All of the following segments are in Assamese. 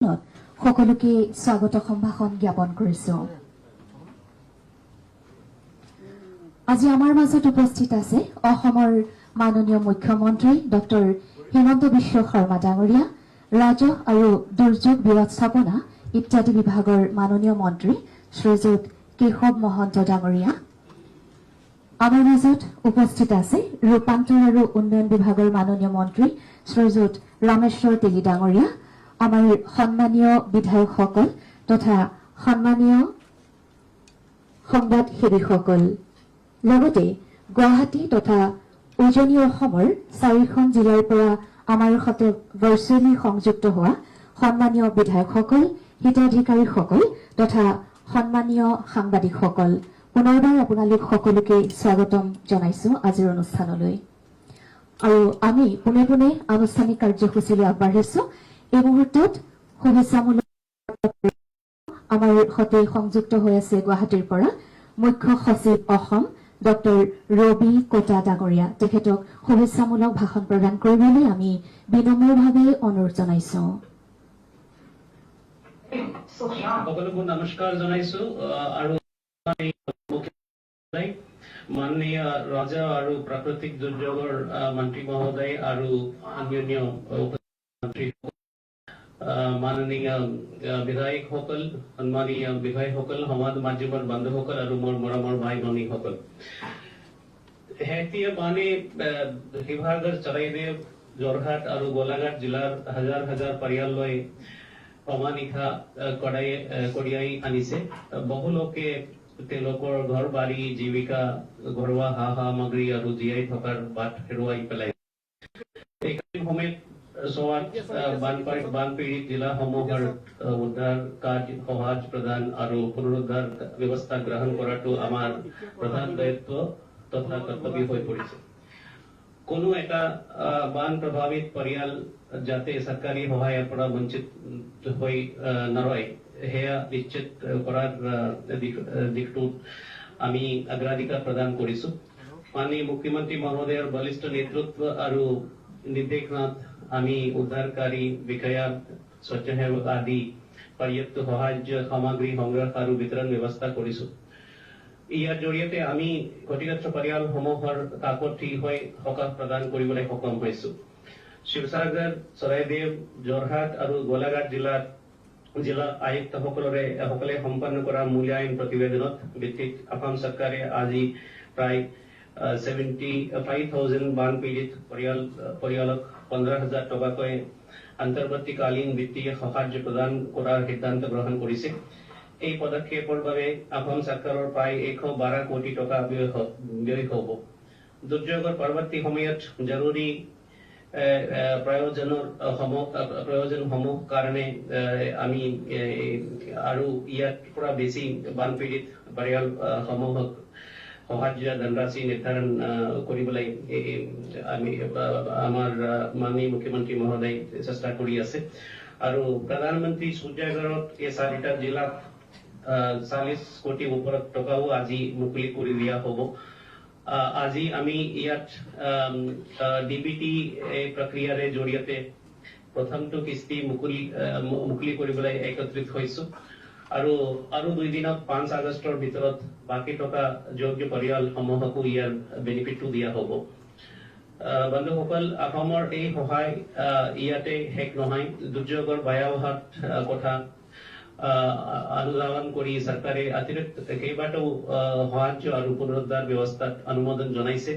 সকলোকে স্বাগত সম্ভাষণ জ্ঞাপন কৰিছো। আজি আমাৰ মাজত উপস্থিত আছে অসমৰ মাননীয় মুখ্যমন্ত্ৰী ডক্টৰ হিমন্ত বিশ্ব শৰ্মা ডাঙৰীয়া, ৰাজহ আৰু দুৰ্যোগ ব্যৱস্থাপনা ইত্যাদি বিভাগৰ মাননীয় মন্ত্ৰী শ্ৰীযুত কেশৱ মহন্ত ডাঙৰীয়া। আমাৰ মাজত উপস্থিত আছে ৰূপান্তৰ আৰু উন্নয়ন বিভাগৰ মাননীয় মন্ত্ৰী শ্ৰীযুত ৰামেশ্বৰ তেলী ডাঙৰীয়া, আমাৰ সন্মানীয় বিধায়কসকল তথা সন্মানীয় সংবাদ সেৱীসকল, লগতে গুৱাহাটী তথা উজনি অসমৰ 4খন জিলাৰ পৰা আমাৰ সৈতে ভাৰ্চুৱেলি সংযুক্ত হোৱা সন্মানীয় বিধায়কসকল, হিতাধিকাৰীসকল তথা সন্মানীয় সাংবাদিকসকল, পুনৰবাৰ আপোনালোক সকলোকে স্বাগতম জনাইছো আজিৰ অনুষ্ঠানলৈ। আৰু আমি পোনে পোনে আনুষ্ঠানিক কাৰ্যসূচীলৈ আগবাঢ়িছো। এই মুহূৰ্তত শুভেচ্ছামূলক আমাৰ সৈতে সংযুক্ত হৈ আছে গুৱাহাটীৰ পৰা মুখ্য সচিব অসম ডক্টৰ ৰবি কোটা ডাঙৰীয়া। তেখেতক শুভেচ্ছামূলক ভাষণ প্ৰদান কৰিবলৈ আমি বিনম্ৰভাৱে অনুৰোধ জনাইছো। সকলোকে নমস্কাৰ জনাইছো। আৰু মাননীয় ৰাজহ আৰু প্ৰাকৃতিক দুৰ্যোগৰ মন্ত্ৰী মহোদয় আৰু অন্যান্য মন্ত্ৰী, মাননীয় বিধায়কসকল, সন্মানীয় বিধায়কসকল, সমাজ মাধ্যমৰ বন্ধুসকল আৰু মোৰ মৰমৰ ভাই ভনীসকল, শেহতীয়া বানে শিৱসাগৰ, চৰাইদেউ, যোৰহাট আৰু গোলাঘাট জিলাৰ হাজাৰ হাজাৰ পৰিয়াললৈ অমানিশা কঢ়িয়াই আনিছে। বহু লোকে তেওঁলোকৰ ঘৰ বাৰী, জীৱিকা, ঘৰুৱা সা সামগ্ৰী আৰু জীয়াই থকাৰ বাট হেৰুৱাই পেলাইছে। বানপীড়িত জিলাসমূহৰ উদ্ধাৰ কাৰ্য সহজ প্ৰদান আৰু পুনৰুদ্ধাৰ ব্যৱস্থা গ্ৰহণ কৰাটো আমাৰ প্ৰধান দায়িত্ব তথা কৰ্তব্য হৈ পৰিছে। কোনো এটা বান প্ৰভাৱিত পৰিয়াল যাতে চৰকাৰী সহায়ৰ পৰা বঞ্চিত হৈ নৰয়, সেয়া নিশ্চিত কৰাৰ দিশটোত আমি অগ্ৰাধিকাৰ প্ৰদান কৰিছো। মাননীয় মুখ্যমন্ত্ৰী মহোদয়ৰ বলিষ্ঠ নেতৃত্ব আৰু নিৰ্দেশনাত আমি উদ্ধাৰকাৰী বিষয়া, স্বেচ্ছাসেৱক আদি পৰ্যাপ্ত সাহায্য সামগ্ৰী সংগ্ৰহ আৰু বিতৰণ ব্যৱস্থা কৰিছো। ইয়াৰ জৰিয়তে আমি ক্ষতিগ্ৰস্ত পৰিয়ালসমূহৰ কাষত থিয় হৈ সকাহ প্ৰদান কৰিবলৈ সক্ষম হৈছো। শিৱসাগৰ, চৰাইদেউ, যোৰহাট আৰু গোলাঘাট জিলা আয়ুক্তসকলে সম্পন্ন কৰা মূল্যায়ন প্ৰতিবেদনত ভিত্তিত অসম চৰকাৰে আজি প্ৰায় 75,000 বানপীড়িত পৰিয়ালক 15,000 টকাকৈ অন্তৰ্বৰ্তীকালীন বিত্তীয় সাহায্য প্ৰদান কৰাৰ সিদ্ধান্ত গ্ৰহণ কৰিছে। এই পদক্ষেপৰ বাবে অসম চৰকাৰৰ প্ৰায় 112 কোটি টকা ব্যয় হ'ব। দুৰ্যোগৰ পৰৱৰ্তী সময়ত জৰুৰী প্ৰয়োজনসমূহ কাৰণে আমি আৰু ইয়াৰ পৰা বেছি বানপীড়িত পৰিয়ালসমূহক সাহায্য ধনৰাশি নিৰ্ধাৰণ কৰিবলৈ আমি আমাৰ মাননীয় মুখ্যমন্ত্ৰী মহোদয় চেষ্টা কৰি আছে। আৰু প্ৰধানমন্ত্ৰী সূৰ্যাগৰত এই 4টা জিলাত 40 কোটিৰ ওপৰত টকাও আজি মুকলি কৰি দিয়া হ'ব। আজি আমি ইয়াত ডিবিটি প্ৰক্ৰিয়াৰে জৰিয়তে প্ৰথমটো কিস্তি মুকলি কৰিবলৈ একত্ৰিত হৈছো। আৰু 2 দিনত 5 আগষ্টৰ ভিতৰত বাকী টকা যোগ্য পৰিয়ালসমূহকো ইয়াৰ বেনিফিটটো দিয়া হ'ব। বন্ধুসকল, অসমৰ এই সহায় ইয়াতে শেষ নহয়। দুৰ্যোগৰ ভয়াৱহৰ কথা অনুধাৱন কৰি চৰকাৰে অতিৰিক্ত কেইবাটাও সাহায্য আৰু পুনৰুদ্ধাৰ ব্যৱস্থাত অনুমোদন জনাইছে।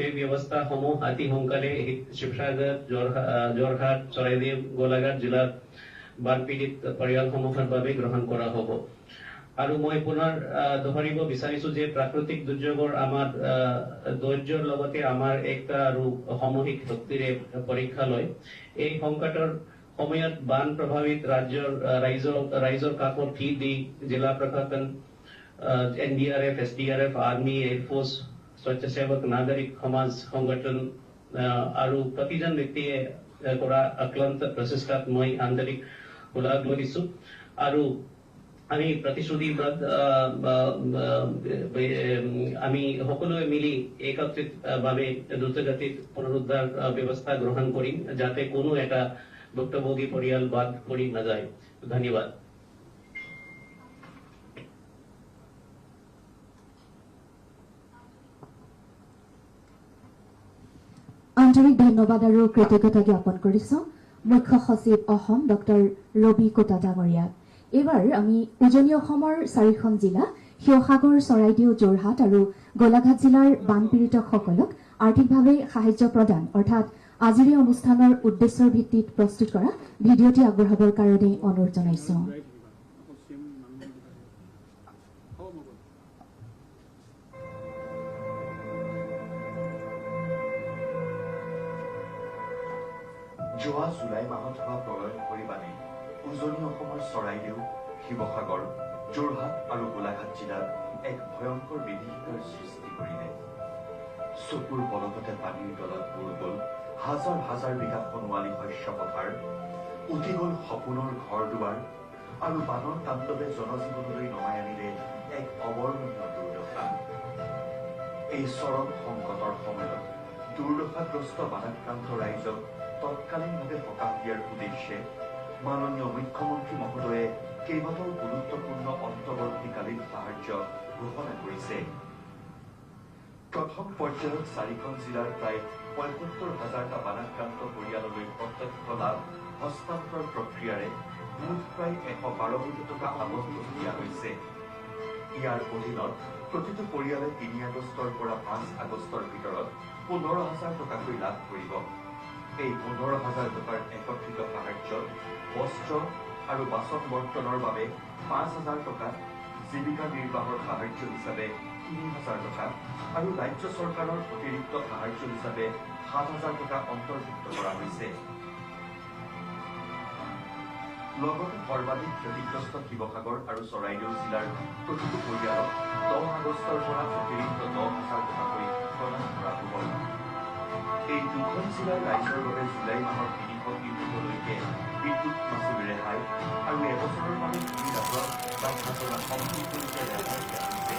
এই ব্যৱস্থাসমূহ অতি সোনকালে শিৱসাগৰ, যোৰহাট, চৰাইদেউ, গোলাঘাট জিলাৰ বানপীড়িত পৰিয়ালসমূহৰ বাবে গ্ৰহণ কৰা হ'ব। আৰু মই পুনৰ দোহাৰিব বিচাৰিছো যে প্ৰাকৃতিক দুৰ্যোগৰ আমাৰ ধৈৰ্যৰ লগতে আমাৰ একতা আৰু সামূহিক শক্তিৰে পৰীক্ষা লয়। এই সংকটৰ সময়ত বান প্ৰভাৱিত ৰাইজৰ কাষত থিয় দি জিলা প্ৰশাসন, NDRF, SDRF, আৰ্মি, এয়াৰফৰ্চ, স্বেচ্ছাসেৱক, নাগৰিক সমাজ সংগঠন আৰু প্ৰতিজন ব্যক্তিয়ে কৰা অক্লান্ত প্ৰচেষ্টাত মই আন্তৰিক শলাগ লৈছো। আৰু আমি প্ৰতিশ্ৰুতিবদ্ধ, আমি সকলোৱে মিলি একত্ৰিতভাৱে দ্ৰুতগতিত পুনৰুদ্ধাৰ ব্যৱস্থা গ্ৰহণ কৰিম, যাতে কোনো এটা ভুক্তভোগী পৰিয়াল বাদ পৰি নাযায়। ধন্যবাদ। আন্তৰিক ধন্যবাদ আৰু কৃতজ্ঞতা জ্ঞাপন কৰিছো মুখ্য সচিব অসম ডক্টৰ ৰবি কোটা ডাঙৰীয়াক। এইবাৰ আমি উজনি অসমৰ 4খন জিলা শিৱসাগৰ, চৰাইদেউ, যোৰহাট আৰু গোলাঘাট জিলাৰ বানপীড়িতসকলক আৰ্থিকভাৱে সাহায্য প্ৰদান অৰ্থাৎ আজিৰ এই অনুষ্ঠানৰ উদ্দেশ্যৰ ভিত্তিত প্ৰস্তুত কৰা ভিডিঅ'টি আগবঢ়াবৰ কাৰণে অনুৰোধ জনাইছো। যোৱা জুলাই মাহত হোৱা প্ৰলয়ংকৰী বানে উজনি অসমৰ চৰাইদেউ, শিৱসাগৰ, যোৰহাট আৰু গোলাঘাট জিলাত এক ভয়ংকৰ বিভীষিকাৰ সৃষ্টি কৰিলে। চকুৰ পলকতে পানীৰ তলত বুৰ গ'ল হাজাৰ হাজাৰ বিঘা সোণোৱালী শস্য পথাৰ, উটি গ'ল সপোনৰ ঘৰ দুৱাৰ আৰু বানৰ তাণ্ডৱে জনজীৱনলৈ নমাই আনিলে এক অৱৰ্ণনীয় দুৰ্দশা। এই চৰম সংকটৰ সময়ত দুৰ্দশাগ্ৰস্ত বানাক্ৰান্ত ৰাইজক তৎকালীনভাৱে সকাহ দিয়াৰ উদ্দেশ্যে মাননীয় মুখ্যমন্ত্ৰী মহোদয়ে কেইবাটাও গুৰুত্বপূৰ্ণ অন্তৱৰ্তীকালীন সাহায্য ঘোষণা কৰিছে। প্ৰথম পৰ্যায়ত 4খন জিলাৰ প্ৰায় ৭৫,০০০টা বানাক্ৰান্ত পৰিয়াললৈ প্ৰত্যক্ষ লাভ হস্তান্তৰ প্ৰক্ৰিয়াৰে মুঠ প্ৰায় ১১২ কোটি টকা আবণ্টন দিয়া হৈছে। ইয়াৰ অধীনত প্ৰতিটো পৰিয়ালে ৩ আগষ্টৰ পৰা ৫ আগষ্টৰ ভিতৰত ১৫,০০০ টকাকৈ লাভ কৰিব। এই ১৫,০০০ টকাৰ একত্ৰিত সাহায্যত বস্ত্ৰ আৰু বাচন বৰ্তনৰ বাবে ৫,০০০ টকা, জীৱিকা নিৰ্বাহৰ সাহায্য হিচাপে ৩,০০০ টকা আৰু ৰাজ্য চৰকাৰৰ অতিৰিক্ত সাহায্য হিচাপে ৭,০০০ টকা অন্তৰ্ভুক্ত কৰা হৈছে। লগতে সৰ্বাধিক ক্ষতিগ্ৰস্ত শিৱসাগৰ আৰু চৰাইদেউ জিলাৰ প্ৰতিটো পৰিয়ালক ১০ আগষ্টৰ পৰা অতিৰিক্ত ১০,০০০ টকাকৈ প্ৰদান কৰা হ'ব। এই দুখন জিলাৰ ৰাইজৰ বাবে জুলাই মাহৰ ৩০০ ইউনিটলৈকে বিদ্যুৎ মাচুল ৰেহাই আৰু এবছৰৰ বাবে ভূমি দাঁতৰ বা খাজনা সম্পূৰ্ণৰূপে ৰেহাই দিয়া হৈছে।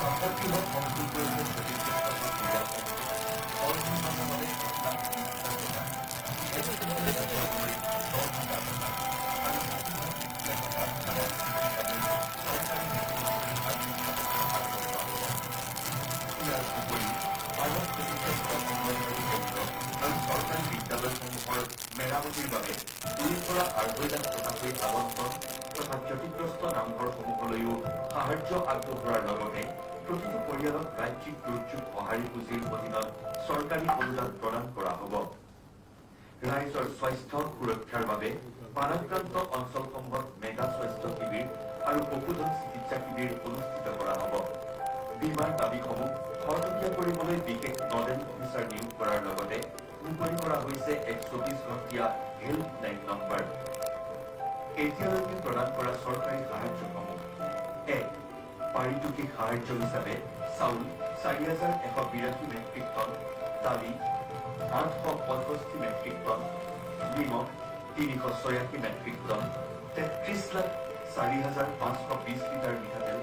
বাসগৃহত সম্পূৰ্ণৰূপে ক্ষতিগ্ৰস্ত পৰিয়ালসমূহ অনিৰ্মাণৰ বাবে ১,০০,০০০ টকা, এবছৰলৈ ১,০০,০০০ টকা আৰু ইয়াৰ উপৰি বানত ক্ষতিগ্ৰস্ত অংগনৱাড়ী কেন্দ্ৰ আৰু চৰকাৰী বিদ্যালয়সমূহৰ মেৰামতিৰ বাবে ২ৰ পৰা ২.৫ লাখ টকাকৈ আবণ্টন তথা ক্ষতিগ্ৰস্ত নামঘৰসমূহলৈও সাহায্য আগবঢ়োৱাৰ লগতে প্ৰতিটো পৰিয়ালক ৰাজ্যিক দুৰ্যোগ সঁহাৰি পুঁজিৰ অধীনত চৰকাৰী অনুদান প্ৰদান কৰা হ'ব। ৰাইজৰ স্বাস্থ্য সুৰক্ষাৰ বাবে বানাক্ৰান্ত অঞ্চলসমূহত মেগা স্বাস্থ্য শিবিৰ আৰু পশুধন চিকিৎসা শিবিৰ অনুষ্ঠিত কৰা হ'ব। বীমাৰ দাবীসমূহ খৰতকীয়া কৰিবলৈ বিশেষ নডেল অফিচাৰ নিয়োগ কৰাৰ লগতে মুকলি কৰা হৈছে এক ২৪ ঘণ্টীয়া হেল্পলাইন নম্বৰ। এতিয়ালৈকে প্ৰদান কৰা চৰকাৰী সাহায্যসমূহ: ১. পাৰিতোষিক সাহায্য হিচাপে চাউল ৪,১৮২ মেট্ৰিক টন, দালি ৮৬৫ মেট্ৰিক টন, নিমখ ৩৮৬ মেট্ৰিক টন, ৩৩,০৪,৫২০ লিটাৰ মিঠাতেল,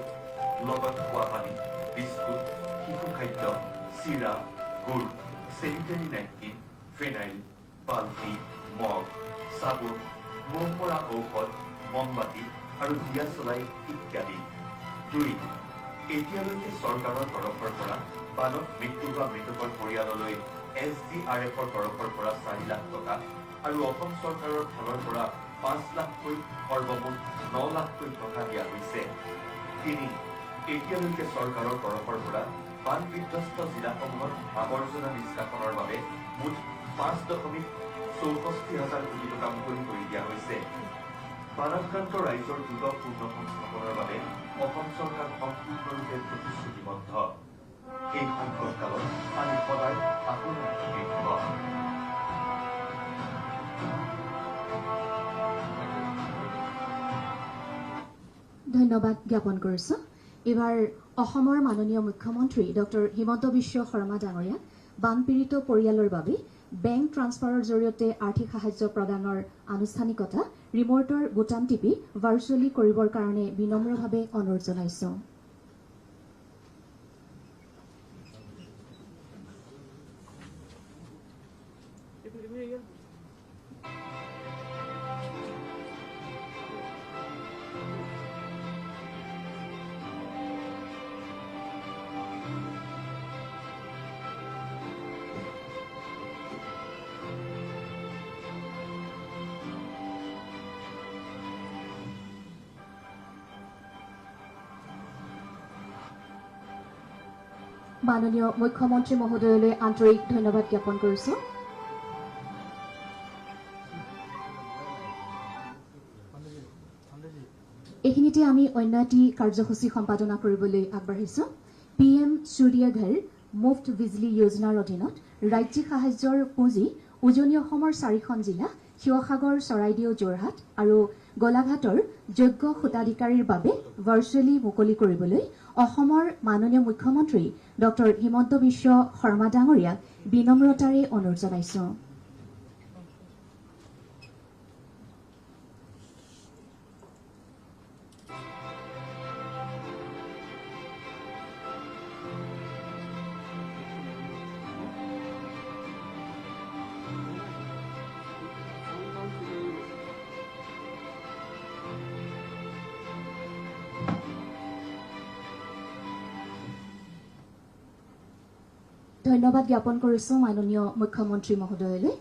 লগত খোৱা পানী, বিস্কুট, শিশু খাদ্য, চিৰা, গুড়, চেনিটাৰী নেপকিন, ফেনাইল, বাল্টি, মগ, চাবোন, মহ মৰা ঔষধ, মমবাতি আৰু দিয়া চলাই ইত্যাদি। ২. এতিয়ালৈকে চৰকাৰৰ তৰফৰ পৰা বানত মৃত্যু হোৱা মৃতকৰ পৰিয়াললৈ SDRFৰ তৰফৰ পৰা ৪ লাখ টকা আৰু অসম চৰকাৰৰ ফালৰ পৰা ৫ লাখকৈ সৰ্বমুঠ ৯ লাখকৈ টকা দিয়া হৈছে। ৩. এতিয়ালৈকে চৰকাৰৰ তৰফৰ পৰা বান বিধ্বস্ত জিলাসমূহত আৱৰ্জনা নিষ্কাশনৰ বাবে মুঠ ৫,৬৪,০০০ কোটি টকা মুকলি কৰি দিয়া হৈছে। বানাক্ৰান্ত ৰাইজৰ দ্ৰুত পূৰ্ণ সংস্থাপনৰ বাবে অসম চৰকাৰ সম্পূৰ্ণৰূপে প্ৰতিশ্ৰুতিবদ্ধ। এই সংকটকালত আমি সদায় আপোনালোক থাকিব। ধন্যবাদ জ্ঞাপন কৰিছো। এইবাৰ অসমৰ মাননীয় মুখ্যমন্ত্ৰী ডক্টৰ হিমন্ত বিশ্ব শৰ্মা ডাঙৰীয়াক বানপীড়িত পৰিয়ালৰ বাবে বেংক ট্ৰান্সফাৰৰ জৰিয়তে আৰ্থিক সাহায্য প্ৰদানৰ আনুষ্ঠানিকতা ৰিমৰ্টৰ বুটাম টিপি ভাৰ্চুৱেলি কৰিবৰ কাৰণে বিনম্ৰভাৱে অনুৰোধ জনাইছো। মাননীয় মুখ্যমন্ত্ৰী মহোদয়লৈ আন্তৰিক ধন্যবাদ জ্ঞাপন কৰিছোঁ। এইখিনিতে আমি অন্য এটি কাৰ্যসূচী সম্পাদনা কৰিবলৈ আগবাঢ়িছোঁ। PM সূৰ্য ঘৰ মুফ্ত বিজলী যোজনাৰ অধীনত ৰাজ্যিক সাহায্যৰ পুঁজি উজনি অসমৰ 4খন জিলা শিৱসাগৰ, চৰাইদেউ, যোৰহাট আৰু গোলাঘাটৰ যোগ্য হিতাধিকাৰীৰ বাবে ভাৰ্চুৱেলি মুকলি কৰিবলৈ অসমৰ মাননীয় মুখ্যমন্ত্ৰী ডক্টৰ হিমন্ত বিশ্ব শৰ্মা ডাঙৰীয়াক বিনম্ৰতাৰে অনুৰোধ জনাইছোঁ। ধন্যবাদ জ্ঞাপন কৰিছোঁ মাননীয় মুখ্যমন্ত্ৰী মহোদয়লৈ।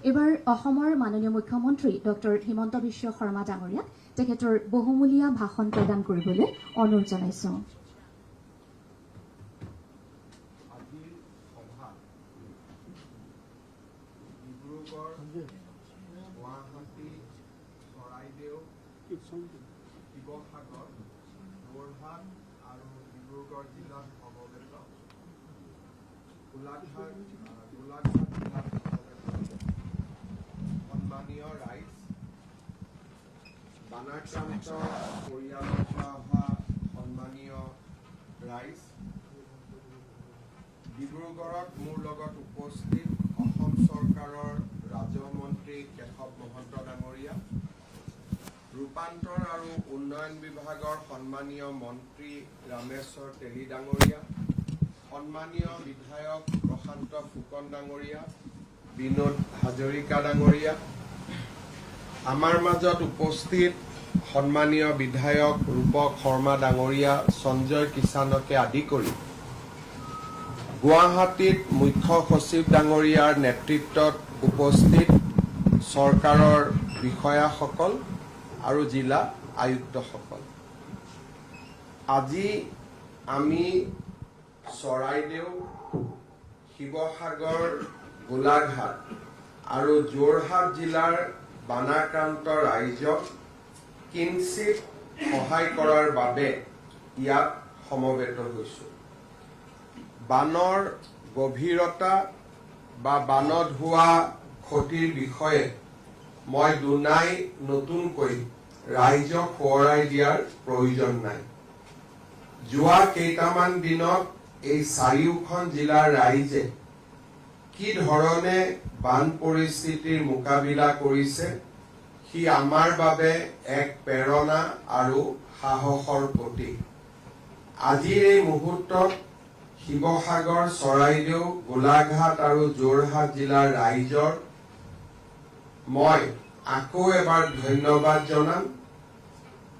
এইবাৰ অসমৰ মাননীয় মুখ্যমন্ত্ৰী ডক্টৰ হিমন্ত বিশ্ব শৰ্মা ডাঙৰীয়াক তেখেতৰ বহুমূলীয়া ভাষণ প্ৰদান কৰিবলৈ অনুৰোধ জনাইছোঁ। গুৱাহাটী, চৰাইদেউ, শিৱসাগৰ, যোৰহাট আৰু ডিব্ৰুগড় জিলাত সমবেত গোলাঘাট জিলাত সন্মানীয় ৰাইজ, বানাক্ৰান্ত পৰিয়ালৰ পৰা অহা সন্মানীয় ৰাইজ, ডিব্ৰুগড়ত মোৰ লগত উপস্থিত অসম চৰকাৰৰ ৰাজহ মন্ত্ৰী কেশৱ মহন্ত ডাঙৰীয়া, ৰূপান্তৰ আৰু উন্নয়ন বিভাগৰ সন্মানীয় মন্ত্ৰী ৰামেশ্বৰ তেলী ডাঙৰীয়া, সন্মানীয় বিধায়ক প্ৰশান্ত ফুকন ডাঙৰীয়া, বিনোদ হাজৰিকা ডাঙৰীয়া, আমাৰ মাজত উপস্থিত সন্মানীয় বিধায়ক ৰূপক শৰ্মা ডাঙৰীয়া, সঞ্জয় কিষাণকে আদি কৰি গুৱাহাটীত মুখ্য সচিব ডাঙৰীয়াৰ নেতৃত্বত উপস্থিত চৰকাৰৰ বিষয়াসকল আৰু জিলা আয়ুক্তসকল, আজি আমি চৰাইদেউ, শিৱসাগৰ, গোলাঘাট আৰু যোৰহাট জিলাৰ বানাক্ৰান্ত ৰাইজক কিঞ্চিত সহায় কৰাৰ বাবে ইয়াত সমবেত হৈছোঁ। বানৰ গভীৰতা বা বানত হোৱা ক্ষতিৰ বিষয়ে মই দুনাই নতুনকৈ ৰাইজক সোঁৱৰাই দিয়াৰ প্ৰয়োজন নাই। যোৱা কেইটামান দিনত এই 4খন জিলাৰ ৰাইজে কি ধৰণে বান পৰিস্থিতিৰ মোকাবিলা কৰিছে সি আমাৰ বাবে এক প্ৰেৰণা আৰু সাহসৰ প্ৰতীক। আজিৰ এই মুহূৰ্তত শিৱসাগৰ, চৰাইদেউ, গোলাঘাট আৰু যোৰহাট জিলাৰ ৰাইজৰ মই আকৌ এবাৰ ধন্যবাদ জনাম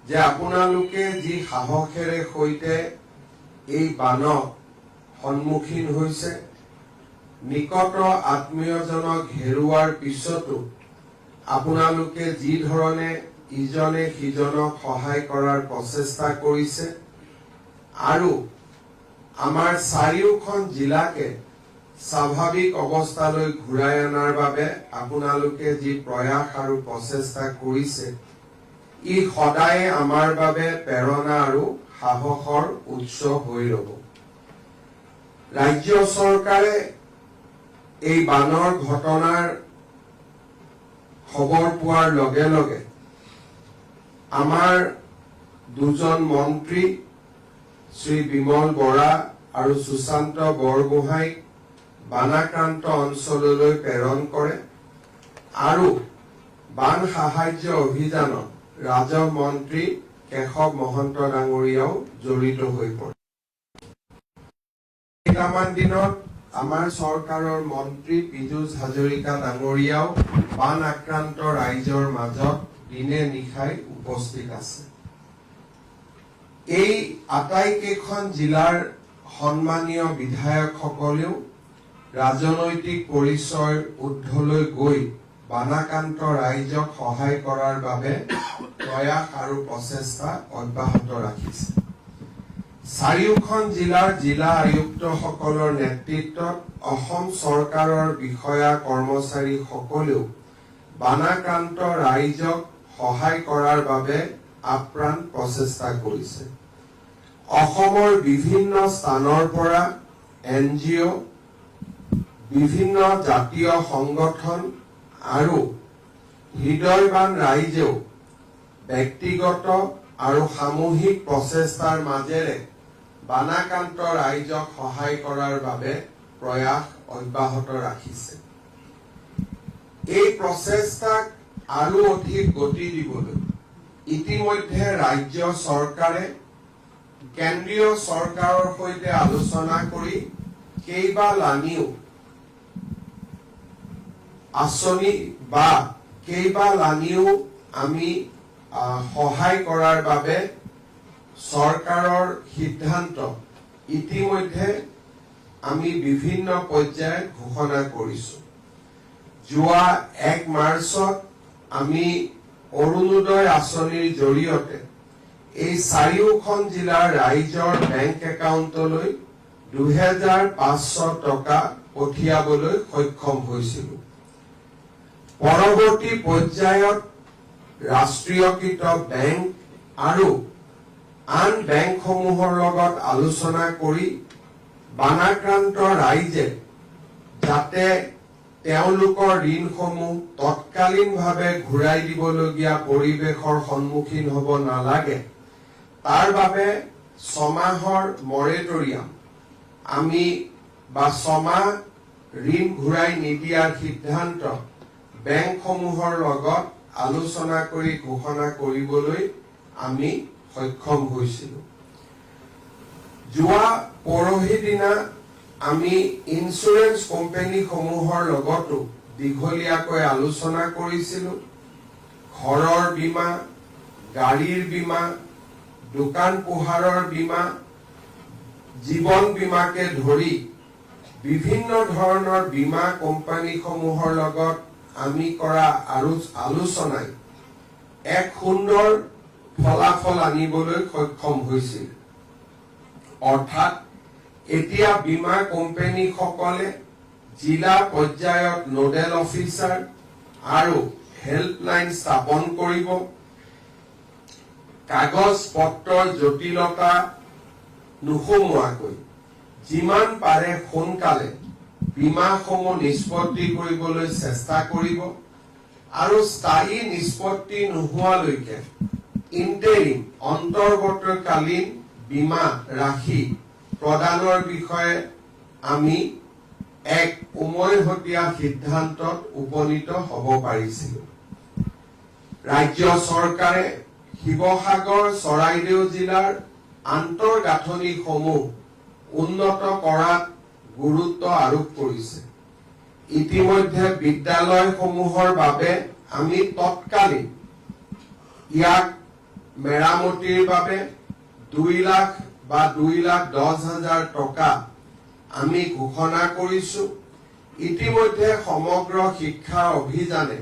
যে আপোনালোকে যি সাহসেৰে সৈতে এই বানক সন্মুখীন হৈছে, নিকট আত্মীয়জনক হেৰুৱাৰ পিছতো আপোনালোকে যি ধৰণে ইজনে সিজনক সহায় কৰাৰ প্ৰচেষ্টা কৰিছে আৰু আমাৰ 4খন জিলাকে স্বাভাৱিক অৱস্থালৈ ঘূৰাই অনাৰ বাবে আপোনালোকে যি প্ৰয়াস আৰু প্ৰচেষ্টা কৰিছে, ই সদায়ে আমাৰ বাবে প্ৰেৰণা আৰু সাহসৰ উৎস হৈ ৰব। ৰাজ্য চৰকাৰে এই বানৰ ঘটনাৰ খবৰ পোৱাৰ লগে লগে আমাৰ দুজন মন্ত্ৰী শ্ৰী বিমল বৰা আৰু সুশান্ত বৰগোহাঁইক বানাক্ৰান্ত অঞ্চললৈ প্ৰেৰণ কৰে আৰু বান সাহায্য অভিযানত ৰাজহ মন্ত্ৰী কেশৱ মহন্ত ডাঙৰীয়াও জড়িত হৈ পৰে। কেইটামান দিনত আমাৰ চৰকাৰৰ মন্ত্ৰী পীযুষ হাজৰিকা ডাঙৰীয়াও বান আক্ৰান্ত ৰাইজৰ মাজত দিনে নিশাই উপস্থিত আছে। এই আটাইকেইখন জিলাৰ সন্মানীয় বিধায়কসকলেও ৰাজনৈতিক পৰিচয়ৰ ঊৰ্ধলৈ গৈ বানাক্ৰান্ত ৰাইজক সহায় কৰাৰ বাবে প্ৰয়াস আৰু প্ৰচেষ্টা অব্যাহত ৰাখিছে। চাৰিওখন জিলাৰ জিলা আয়ুক্তসকলৰ নেতৃত্বত অসম চৰকাৰৰ বিষয়া কৰ্মচাৰী সকলেও বানাক্ৰান্ত ৰাইজক সহায় কৰাৰ বাবে আপ্ৰাণ প্ৰচেষ্টা কৰিছে। অসমৰ বিভিন্ন স্থানৰ পৰা NGO, বিভিন্ন জাতীয় সংগঠন আৰু হৃদয়বান ৰাইজেও ব্যক্তিগত আৰু সামূহিক প্ৰচেষ্টাৰ মাজেৰে বানাক্ৰান্ত ৰাইজক সহায় কৰাৰ বাবে প্ৰয়াস অব্যাহত ৰাখিছে। এই প্ৰচেষ্টাক আৰু অধিক গতি দিবলৈ ইতিমধ্যে ৰাজ্য চৰকাৰে কেন্দ্ৰীয় চৰকাৰৰ সৈতে আলোচনা কৰি কেইবালানিও আঁচনি বা কেইবালানিও আমি সহায় কৰাৰ বাবে চৰকাৰৰ সিদ্ধান্ত ইতিমধ্যে আমি বিভিন্ন পৰ্যায়ত ঘোষণা কৰিছো। যোৱা 1 মাৰ্চত আমি অৰুণোদয় আঁচনিৰ জৰিয়তে এই চাৰিওখন জিলাৰ ৰাইজৰ বেংক একাউণ্টলৈ 2500 টকা পঠিয়াবলৈ সক্ষম হৈছিলো। পৰৱৰ্তী পৰ্যায়ত ৰাষ্ট্ৰীয়কৃত বেংক আৰু আন বেংকসমূহৰ লগত আলোচনা কৰি বানাক্ৰান্ত ৰাইজে যাতে তেওঁলোকৰ ঋণসমূহ তৎকালীনভাৱে ঘূৰাই দিবলগীয়া পৰিৱেশৰ সন্মুখীন হ'ব নালাগে, তাৰ বাবে 6 মাহৰ মৰেটৰিয়াম আমি বা 6 মাহ ঋণ ঘূৰাই নিদিয়াৰ সিদ্ধান্ত বেংকসমূহৰ লগত আলোচনা কৰি ঘোষণা কৰিবলৈ আমি সক্ষম হৈছিলো। যোৱা পৰহি দিনা আমি ইন্সুৰেন্স কোম্পানীসমূহৰ লগতো দীঘলীয়াকৈ আলোচনা কৰিছিলো। ঘৰৰ বীমা, গাড়ীৰ বীমা, দোকান পোহাৰৰ বীমা, জীৱন বীমাকে ধৰি বিভিন্ন ধৰণৰ বীমা কোম্পানীসমূহৰ লগত আমি কৰা আলোচনাই এক সুন্দৰ ফলাফল আনিবলৈ সক্ষম হৈছিল। অৰ্থাৎ এতিয়া বীমা কোম্পানীসকলে জিলা পৰ্যায়ত নোডেল অফিচাৰ আৰু হেল্পলাইন স্থাপন কৰিব। কাগজ পত্ৰৰ জটিলতা নোসোমোৱাকৈ যিমান পাৰে সোনকালে বীমাসমূহ নিষ্পত্তি কৰিবলৈ চেষ্টা কৰিব আৰু স্থায়ী নিষ্পত্তি নোহোৱালৈকে ইণ্টাৰিম অন্তৰ্বৰ্তীকালীন বীমা ৰাশি প্ৰদানৰ বিষয়ে আমি এক উমৈহতীয়া সিদ্ধান্তত উপনীত হ'ব পাৰিছিলো। ৰাজ্য চৰকাৰে শিৱসাগৰ, চৰাইদেউ জিলাৰ আন্তঃগাঁথনিসমূহ উন্নত কৰাত গুৰুত্ব আৰোপ কৰিছে। ইতিমধ্যে বিদ্যালয়সমূহৰ বাবে আমি তৎকালীন ইয়াক মেৰামতিৰ বাবে 2 লাখ বা 2,10,000 টকা আমি ঘোষণা কৰিছো। ইতিমধ্যে সমগ্ৰ শিক্ষা অভিযানে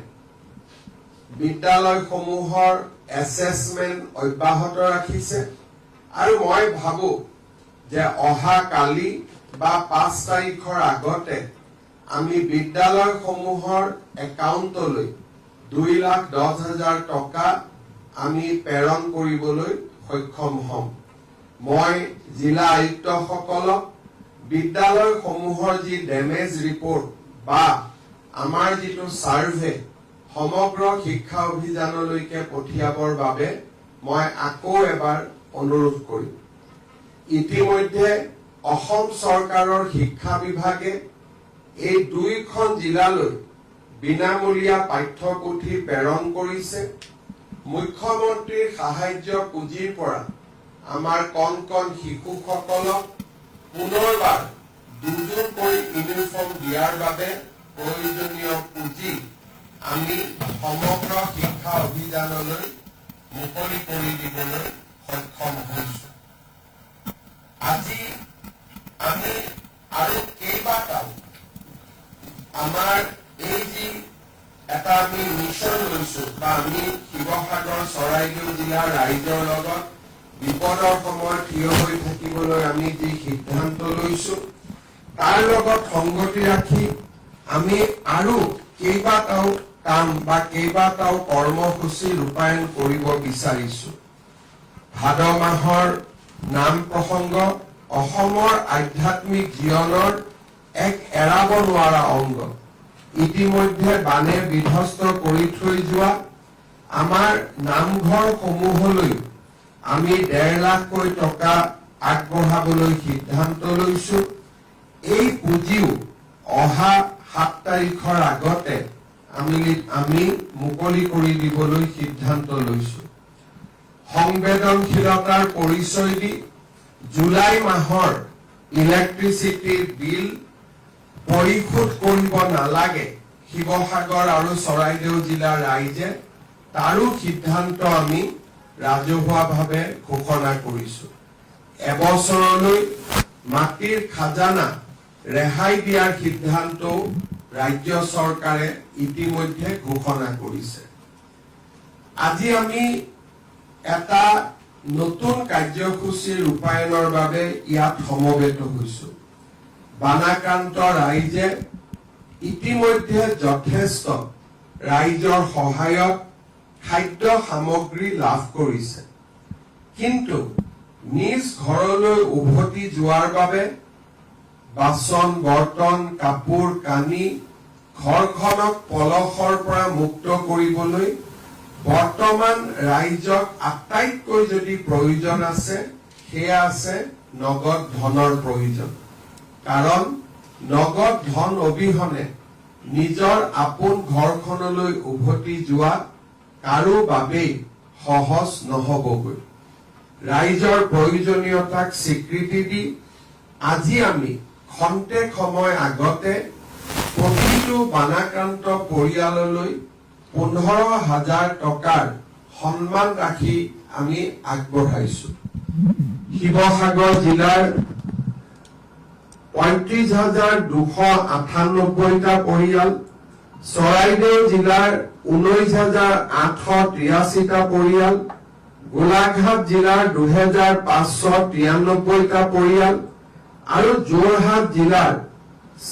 বিদ্যালয়সমূহৰ এছেছমেণ্ট অব্যাহত ৰাখিছে আৰু মই ভাবো যে অহা কালি বা 5 তাৰিখৰ আগতে আমি বিদ্যালয়সমূহৰ একাউণ্টলৈ 2,10,000 টকা আমি প্ৰেৰণ কৰিবলৈ সক্ষম হ'ম। মই জিলা আয়ুক্তসকলক বিদ্যালয়সমূহৰ যি ডেমেজ ৰিপৰ্ট বা আমাৰ যিটো সাৰ্ভে সমগ্ৰ শিক্ষা অভিযানলৈকে পঠিয়াবৰ বাবে মই আকৌ এবাৰ অনুৰোধ কৰিম। ইতিমধ্যে অসম চৰকাৰৰ শিক্ষা বিভাগে এই 2খন জিলালৈ বিনামূলীয়া পাঠ্যপুথি প্ৰেৰণ কৰিছে। মুখ্যমন্ত্ৰীৰ সাহায্য পুঁজিৰ পৰা আমাৰ কণ কণ শিশুসকলক পুনৰবাৰ 2যোৰকৈ ইউনিফৰ্ম দিয়াৰ বাবে প্ৰয়োজনীয় পুঁজি আমি সমগ্ৰ শিক্ষা অভিযানলৈ মুকলি কৰি দিবলৈ সক্ষম হৈছো। আজি আমি আৰু কেইবাটাও আমাৰ এই যি এটা আমি মিছন লৈছো বা আমি শিৱসাগৰ, চৰাইদেউ জিলাৰ ৰাইজৰ লগত বিপদৰ সময়ত থিয় হৈ থাকিবলৈ আমি যি সিদ্ধান্ত লৈছো তাৰ লগত সংগতি ৰাখি আমি আৰু কেইবাটাও কাম বা কেইবাটাও কৰ্মসূচী ৰূপায়ণ কৰিব বিচাৰিছো। ভাদ মাহৰ নাম প্ৰসংগ অসমৰ আধ্যাত্মিক জীৱনৰ এক এৰাব নোৱাৰা অংগ। ইতিমধ্যে বানে বিধ্বস্ত কৰি থৈ যোৱা আমাৰ নামঘৰসমূহলৈ আমি 1.5 লাখকৈ টকা আগবঢ়াবলৈ সিদ্ধান্ত লৈছো। এই পুঁজিও অহা 7 তাৰিখৰ আগতে আমি মুকলি কৰি দিবলৈ সিদ্ধান্ত লৈছো। সংবেদনশীলতাৰ পৰিচয় দি জুলাই মাহৰ ইলেক্ট্ৰিচিটিৰ বিল পৰিশোধ কৰিব নালাগে শিৱসাগৰ আৰু চৰাইদেউ জিলাৰ ৰাইজে তাৰো সিদ্ধান্ত আমি ৰাজহুৱাভাৱে ঘোষণা কৰিছো। এবছৰলৈ মাটিৰ খাজানা ৰেহাই দিয়াৰ সিদ্ধান্তও ৰাজ্য চৰকাৰে ইতিমধ্যে ঘোষণা কৰিছে। আজি আমি এটা নতুন কাৰ্যসূচী ৰূপায়ণৰ বাবে ইয়াত সমবেত হৈছো। বানাক্ৰান্ত ৰাইজে ইতিমধ্যে যথেষ্ট ৰাইজৰ সহায়ত খাদ্য সামগ্ৰী লাভ কৰিছে, কিন্তু নিজ ঘৰলৈ উভতি যোৱাৰ বাবে বাচন বৰ্তন কাপোৰ কানি ঘৰখনক পলসৰ পৰা মুক্ত কৰিবলৈ বৰ্তমান ৰাইজক আটাইতকৈ যদি প্ৰয়োজন আছে সেয়া আছে নগদ ধনৰ প্ৰয়োজন। কাৰণ নগদ ধন অবিহনে নিজৰ আপোন ঘৰখনলৈ উভতি যোৱা কাৰো বাবেই সহজ নহবগৈ। ৰাইজৰ প্ৰয়োজনীয়তাক স্বীকৃতি দি আজি আমি খন্তেক সময় আগতে প্ৰতিটো বানাক্ৰান্ত পৰিয়াললৈ 15,000 টকাৰ সন্মান ৰাখি আমি আগবঢ়াইছো। শিৱসাগৰ জিলাৰ 35,298টা পৰিয়াল, চৰাইদেউ জিলাৰ 19,883টা পৰিয়াল, গোলাঘাট জিলাৰ 2,593টা পৰিয়াল আৰু যোৰহাট জিলাৰ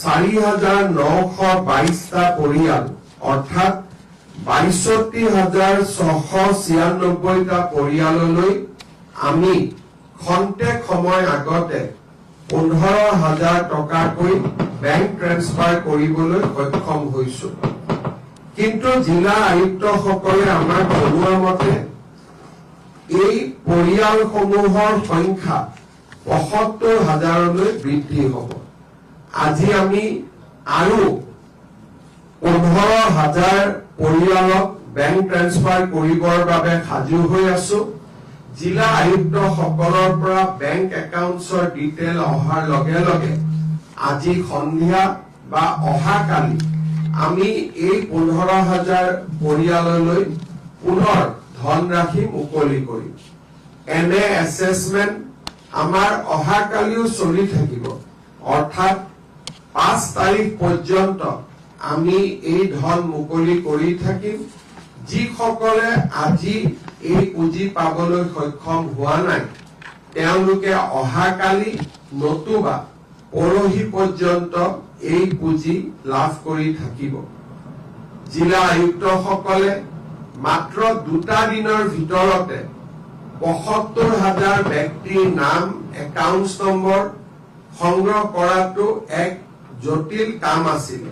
4,922টা পৰিয়াল অৰ্থাৎ 62,696টা পৰিয়াললৈ আমি খন্তেক সময় আগতে 15,000 টকাকৈ বেংক ট্ৰেন্সফাৰ কৰিবলৈ সক্ষম হৈছো। কিন্তু জিলা আয়ুক্তসকলে আমাক জনোৱা মতে এই পৰিয়ালসমূহৰ সংখ্যা 75,000লৈ বৃদ্ধি হ'ব। আজি আমি আৰু 15,000 পৰিয়ালক বেংক ট্ৰেন্সফাৰ কৰিবৰ বাবে সাজু হৈ আছো। জিলা আয়ুক্তসকলৰ পৰা বেংক একাউণ্টছৰ ডিটেইল অহাৰ লগে লগে আজি সন্ধিয়া বা অহাকালি আমি এই 15,000 পৰিয়াললৈ পুনৰ ধনৰাশি মুকলি কৰিম। এনে এছেছমেণ্ট আমাৰ অহাকালিও চলি থাকিব, অৰ্থাৎ 5 তাৰিখ পৰ্যন্ত আমি এই ধন মুকলি কৰি থাকিম। যিসকলে আজি এই পুঁজি পাবলৈ সক্ষম হোৱা নাই তেওঁলোকে অহাকালি নতুবা পৰহি পৰ্যন্ত এই পুঁজি লাভ কৰি থাকিব। জিলা আয়ুক্তসকলে মাত্ৰ 2টা দিনৰ ভিতৰতে 75,000 ব্যক্তিৰ নাম একাউণ্ট নম্বৰ সংগ্ৰহ কৰাটো এক জটিল কাম আছিল।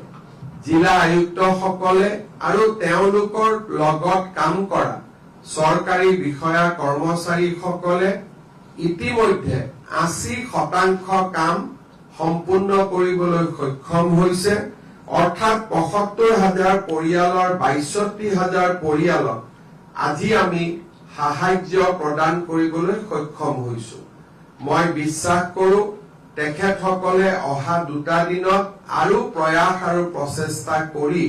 জিলা আয়ুক্তসকলে আৰু তেওঁলোকৰ লগত কাম কৰা চৰকাৰী বিষয়া কৰ্মচাৰীসকলে ইতিমধ্যে 80% কাম সম্পূৰ্ণ কৰিবলৈ সক্ষম হৈছে, অৰ্থাৎ 75,000 পৰিয়ালৰ 62,000 পৰিয়ালক আজি আমি সাহায্য প্ৰদান কৰিবলৈ সক্ষম হৈছো। মই বিশ্বাস কৰো তেখেতসকলে অহা 2টা দিনত আৰু প্ৰয়াস আৰু প্ৰচেষ্টা কৰি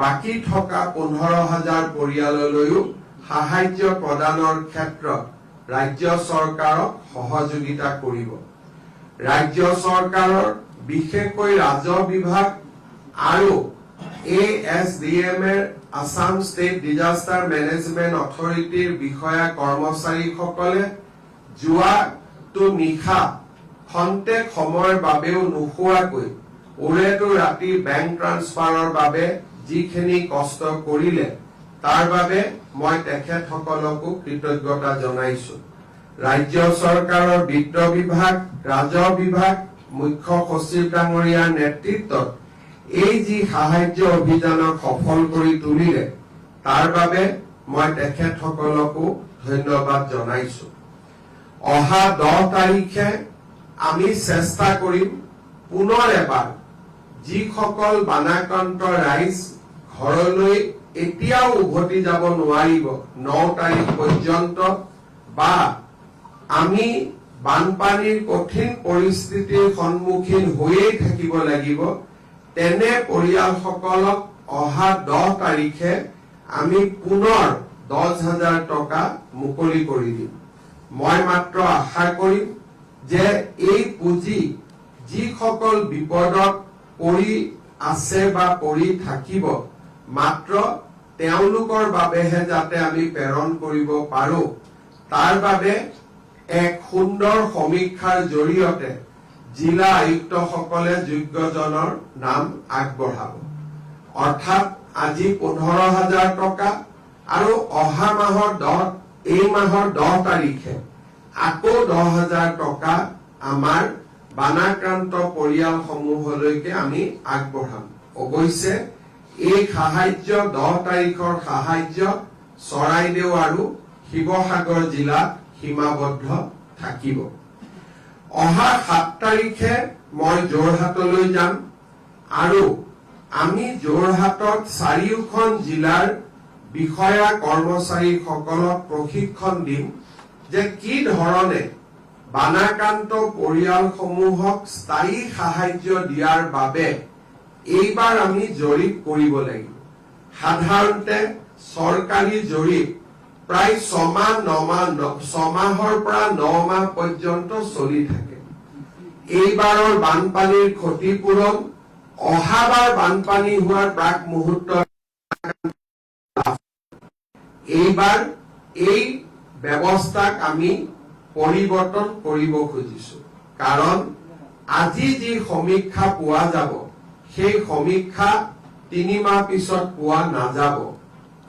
বাকী থকা 15,000 পৰিয়াললৈও সাহায্য প্ৰদানৰ ক্ষেত্ৰত ৰাজ্য চৰকাৰক সহযোগিতা কৰিব। ৰাজ্য চৰকাৰৰ বিশেষকৈ ৰাজহ বিভাগ আৰু ASDM এৰ আসাম ষ্টেট ডিজাষ্টাৰ মেনেজমেণ্ট অথৰিটিৰ বিষয়া কৰ্মচাৰীসকলে যোৱাটো নিশা খন্তেক সময়ৰ বাবেও নোখোৱাকৈ ওৰেটো ৰাতি বেংক ট্ৰান্সফাৰৰ বাবে যিখিনি কষ্ট কৰিলে তাৰ বাবে মই তেখেতসকলকো কৃতজ্ঞতা জনাইছো। ৰাজ্য চৰকাৰৰ বিত্ত বিভাগ, ৰাজহ বিভাগ, মুখ্য সচিব ডাঙৰীয়াৰ নেতৃত্বত এই যি সাহায্য অভিযানক সফল কৰি তুলিলে তাৰ বাবে মই তেখেতসকলকো ধন্যবাদ জনাইছো। অহা 10 তাৰিখে আমি চেষ্টা কৰিম পুনৰ এবাৰ যিসকল বানাক্ৰান্ত ৰাইজ ঘৰলৈ এতিয়াও উভতি যাব নোৱাৰিব 9 তাৰিখ পৰ্যন্ত বা আমি বানপানীৰ কঠিন পৰিস্থিতিৰ সন্মুখীন হৈয়ে থাকিব লাগিব তেনে পৰিয়ালসকলক অহা 10 তাৰিখে আমি পুনৰ 10,000 টকা মুকলি কৰি দিম। মই মাত্ৰ আশা কৰিম যে এই পুঁজি যিসকল বিপদত পৰি আছে বা পৰি থাকিব মাত্ৰ তেওঁলোকৰ বাবেহে যাতে আমি প্ৰেৰণ কৰিব পাৰো তাৰ বাবে এক সুন্দৰ সমীক্ষাৰ জৰিয়তে জিলা আয়ুক্তসকলে যোগ্যজনৰ নাম আগবঢ়াব। অৰ্থাৎ আজি 15,000 টকা আৰু অহা মাহৰ এই মাহৰ 10 তাৰিখে আকৌ 10,000 টকা আমাৰ বানাক্ৰান্ত পৰিয়ালসমূহলৈকে আমি আগবঢ়াম। অৱশ্যে এই সাহায্য 10 তাৰিখৰ সাহায্য চৰাইদেউ আৰু শিৱসাগৰ জিলাত সীমাবদ্ধ থাকিব। অহা 7 তাৰিখে মই যোৰহাটলৈ যাম আৰু আমি যোৰহাটত চাৰিওখন জিলাৰ বিষয়া কৰ্মচাৰীসকলক প্ৰশিক্ষণ দিম যে কি ধৰণে বানাক্ৰান্ত পৰিয়ালসমূহক স্থায়ী সাহায্য দিয়াৰ বাবে এইবাৰ আমি জৰীপ কৰিব লাগিব। সাধাৰণতে চৰকাৰী জৰীপ প্ৰায় 6 মাহৰ পৰা 9 মাহ পৰ্যন্ত চলি থাকে। এইবাৰৰ বানপানীৰ ক্ষতিপূৰণ অহাবাৰ বানপানী হোৱাৰ প্ৰাক মুহূৰ্তত এইবাৰ এই ব্যৱস্থাক আমি পৰিৱৰ্তন কৰিব খুজিছো। কাৰণ আজি যি সমীক্ষা পোৱা যাব সেই সমীক্ষা 3 মাহ পিছত পোৱা নাযাব।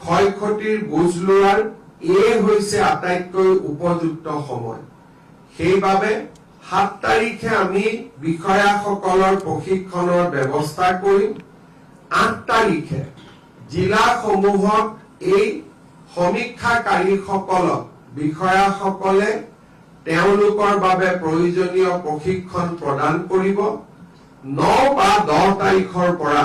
ক্ষয় ক্ষতিৰ বুজ লোৱাৰ এই হৈছে আটাইতকৈ উপযুক্ত সময়। সেইবাবে 7 তাৰিখে আমি বিষয়াসকলৰ প্ৰশিক্ষণৰ ব্যৱস্থা কৰিম। 8 তাৰিখে জিলাসমূহত এই সমীক্ষাকাৰীসকলক বিষয়াসকলে তেওঁলোকৰ বাবে প্ৰয়োজনীয় প্ৰশিক্ষণ প্ৰদান কৰিব। 9 বা 10 তাৰিখৰ পৰা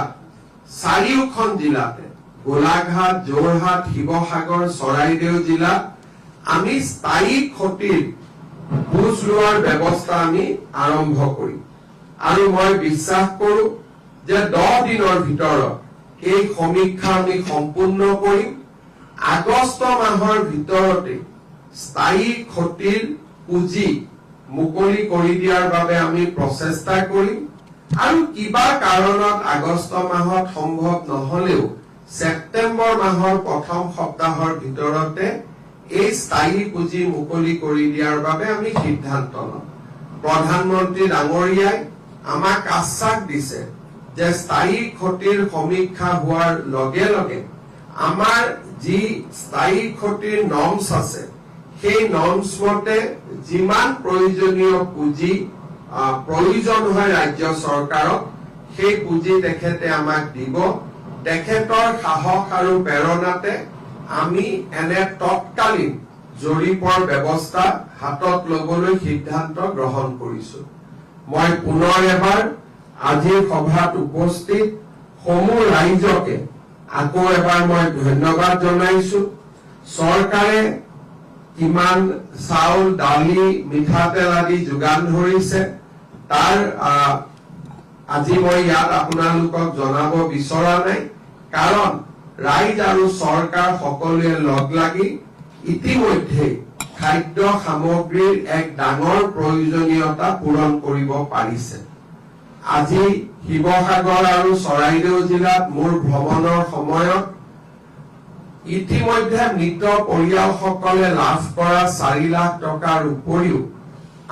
চাৰিওখন জিলাতে গোলাঘাট, যোৰহাট, শিৱসাগৰ, চৰাইদেউ জিলাত আমি স্থায়ী ক্ষতিৰ বুজ লোৱাৰ ব্যৱস্থা আমি আৰম্ভ কৰিম। আৰু মই বিশ্বাস কৰো যে 10 দিনৰ ভিতৰত এই সমীক্ষা আমি সম্পূৰ্ণ কৰিম। আগষ্ট মাহৰ ভিতৰতে স্থায়ী ক্ষতিৰ পুঁজি মুকলি কৰি দিয়াৰ বাবে আমি প্ৰচেষ্টা কৰিম। আৰু কিবা কাৰণত আগষ্ট মাহত সম্ভৱ নহলেও ছেপ্টেম্বৰ মাহৰ প্ৰথম সপ্তাহৰ ভিতৰতে এই স্থায়ী পুঁজি মুকলি কৰি দিয়াৰ বাবে আমি সিদ্ধান্ত লম। প্ৰধানমন্ত্ৰী ডাঙৰীয়াই আমাক আশ্বাস দিছে যে স্থায়ী ক্ষতিৰ সমীক্ষা হোৱাৰ লগে লগে আমাৰ যি স্থায়ী ক্ষতিৰ নৰ্মছ আছে সেই নৰ্মছ মতে যিমান প্ৰয়োজনীয় পুঁজি প্ৰয়োজন হয় ৰাজ্য চৰকাৰক সেই পুঁজি তেখেতে আমাক দিব। তেখেতৰ সাহস আৰু প্ৰেৰণাতে আমি এনে তৎকালীন জৰীপৰ ব্যৱস্থা হাতত লবলৈ সিদ্ধান্ত গ্ৰহণ কৰিছো। মই পুনৰ এবাৰ আজিৰ সভাত উপস্থিত সমূহ ৰাইজকে আকৌ এবাৰ মই ধন্যবাদ জনাইছো। চৰকাৰে কিমান চাউল, দালি, মিঠাতেল আদি যোগান ধৰিছে তাৰ আজি মই ইয়াত আপোনালোকক জনাব বিচৰা নাই। কাৰণ ৰাইজ আৰু চৰকাৰ সকলোৱে লগ লাগি ইতিমধ্যে খাদ্য সামগ্ৰীৰ এক ডাঙৰ প্ৰয়োজনীয়তা পূৰণ কৰিব পাৰিছে। আজি শিৱসাগৰ আৰু চৰাইদেউ জিলাত মোৰ ভ্ৰমণৰ সময়ত ইতিমধ্যে মৃত পৰিয়ালসকলে লাভ কৰা 4 লাখ টকাৰ উপৰিও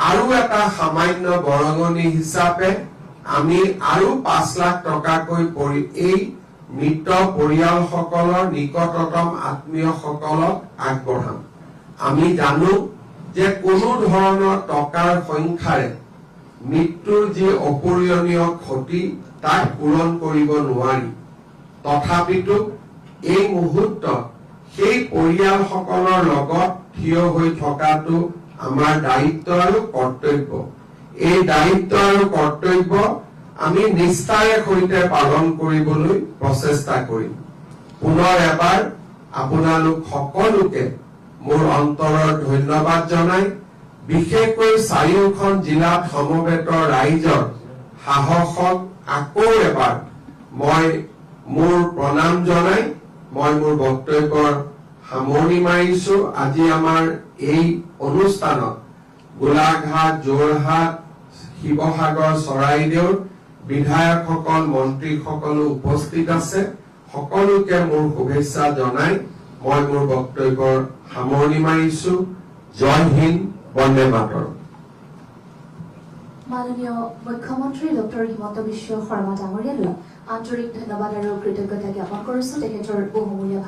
আৰু এটা সামান্য বৰঙণি হিচাপে আমি আৰু 5 লাখ টকাকৈ এই মৃত পৰিয়ালসকলৰ নিকটতম আত্মীয়সকলক আগবঢ়াম। আমি জানো যে কোনো ধৰণৰ টকাৰ সংখ্যাৰে মৃত্যুৰ যি অপূৰণীয় ক্ষতি তাক পূৰণ কৰিব নোৱাৰি। তথাপিতো এই মুহূৰ্তত সেই পৰিয়ালসকলৰ লগত থিয় হৈ থকাটো আমাৰ দায়িত্ব আৰু কৰ্তব্য। এই দায়িত্ব আৰু কৰ্তব্য আমি নিষ্ঠাৰে সৈতে পালন কৰিবলৈ প্ৰচেষ্টা কৰিম। পুনৰ এবাৰ আপোনালোক সকলোকে মোৰ অন্তৰৰ ধন্যবাদ জনাই বিশেষকৈ চাৰিওখন জিলাত সমবেত ৰাইজৰ সাহসক আকৌ এবাৰ মই মোৰ প্ৰণাম জনাই মই মোৰ বক্তব্যৰ সামৰণি মাৰিছো। আজি আমাৰ এই অনুষ্ঠানত গোলাঘাট, যোৰহাট, শিৱসাগৰ, চৰাইদেউৰ বিধায়কসকল, মন্ত্ৰীসকলো উপস্থিত আছে। সকলোকে মোৰ শুভেচ্ছা জনাই মই মোৰ বক্তব্যৰ সামৰণি মাৰিছো। জয় হিন্দ, বন্দে মাতৰম। মাননীয় মুখ্যমন্ত্ৰী ডক্টৰ হিমন্ত বিশ্ব শৰ্মা ডাঙৰীয়ালৈ আন্তৰিক ধন্যবাদ আৰু কৃতজ্ঞতা জ্ঞাপন কৰিছো তেখেতৰ বহুমূলীয়া